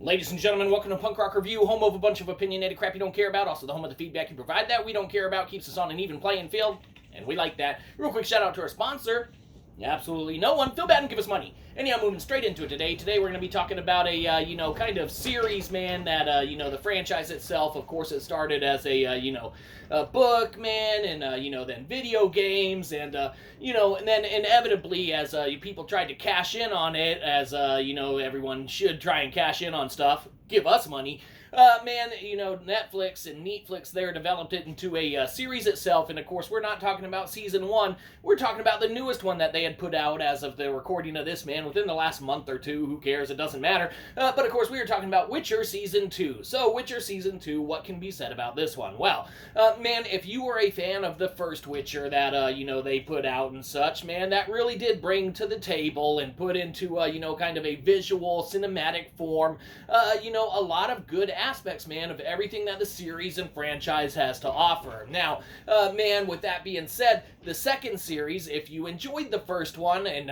Ladies and gentlemen, welcome to Punk Rock Review, home of a bunch of opinionated crap you don't care about, also the home of the feedback you provide that we don't care about, keeps us on an even playing field, and we like that. Real quick shout out to our sponsor, absolutely no one. Feel bad and give us money. Anyhow, moving straight into it today. Today we're going to be talking about a, kind of series, man, that, the franchise itself, of course, it started as a book, man, and, then video games, and, and then inevitably as, people tried to cash in on it, as, everyone should try and cash in on stuff, give us money. Netflix and neatflix there developed it into a series itself, and of course we're not talking about season 1, we're talking about the newest one that they had put out as of the recording of this, man, within the last month or two. Who cares, it doesn't matter. But of course we are talking about Witcher Season 2. So Witcher Season 2, what can be said about this one? Well, man, if you were a fan of the first Witcher that, they put out and such, man, that really did bring to the table and put into, kind of a visual, cinematic form, a lot of good aspects, man, of everything that the series and franchise has to offer. Now, man, with that being said, the second series, if you enjoyed the first one and,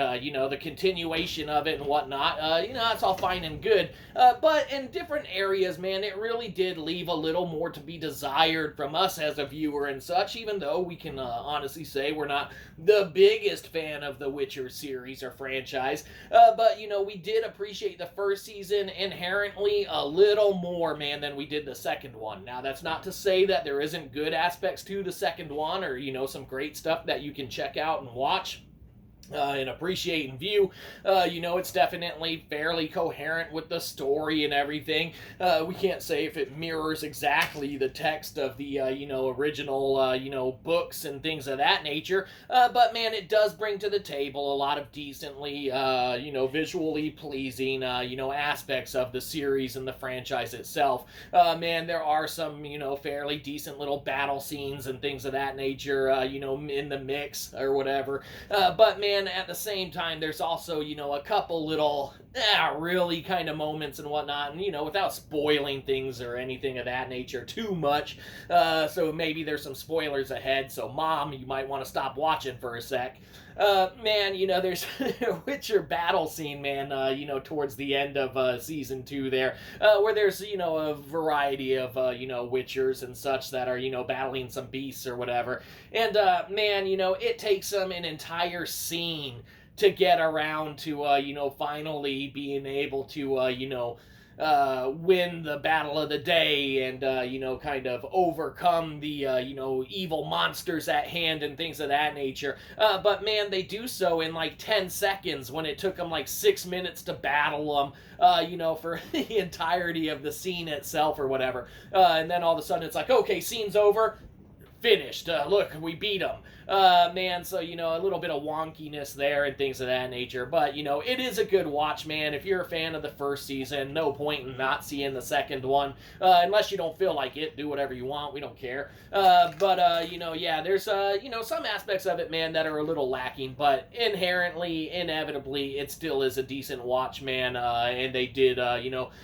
the continuation of it and whatnot, that's all fine and good. But in different areas, man, it really did leave a little more to be desired from us as a viewer and such, even though we can honestly say we're not the biggest fan of the Witcher series or franchise. But, we did appreciate the first season inherently a little more, man, than we did the second one. Now, that's not to say that there isn't good aspects to the second one or, some great stuff that you can check out and watch. And appreciate and view. It's definitely fairly coherent with the story and everything. We can't say if it mirrors exactly the text of the, original, books and things of that nature. But, man, it does bring to the table a lot of decently, visually pleasing, aspects of the series and the franchise itself. Man, there are some, fairly decent little battle scenes and things of that nature, in the mix or whatever. But, man, at the same time, there's also, a couple little, really kind of moments and whatnot, and, without spoiling things or anything of that nature too much, so maybe there's some spoilers ahead, so Mom, you might want to stop watching for a sec. Man, there's a Witcher battle scene, man, towards the end of, Season 2 there, where there's, a variety of, Witchers and such that are, battling some beasts or whatever, and, man, it takes them an entire scene to get around to, finally being able to, win the battle of the day and, kind of overcome the, evil monsters at hand and things of that nature. But, man, they do so in, 10 seconds when it took them, 6 minutes to battle them, for the entirety of the scene itself or whatever. And then all of a sudden it's like, okay, scene's over. Finished. Look, we beat them. Man, so, a little bit of wonkiness there and things of that nature. But, it is a good watch, man. If you're a fan of the first season, no point in not seeing the second one. Unless you don't feel like it, do whatever you want. We don't care. Yeah, there's, some aspects of it, man, that are a little lacking. But inherently, inevitably, it still is a decent watch, man. And they did,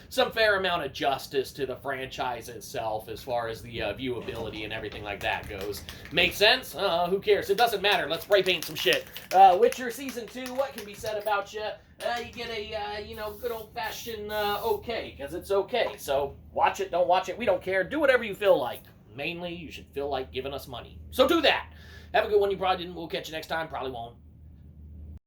some fair amount of justice to the franchise itself as far as the viewability and everything like that goes. Make sense? Who cares? It doesn't matter. Let's spray paint some shit. Witcher Season 2, what can be said about you? You get a, good old-fashioned okay, because it's okay. So, watch it, don't watch it, we don't care. Do whatever you feel like. Mainly, you should feel like giving us money. So do that. Have a good one. You probably didn't. We'll catch you next time. Probably won't.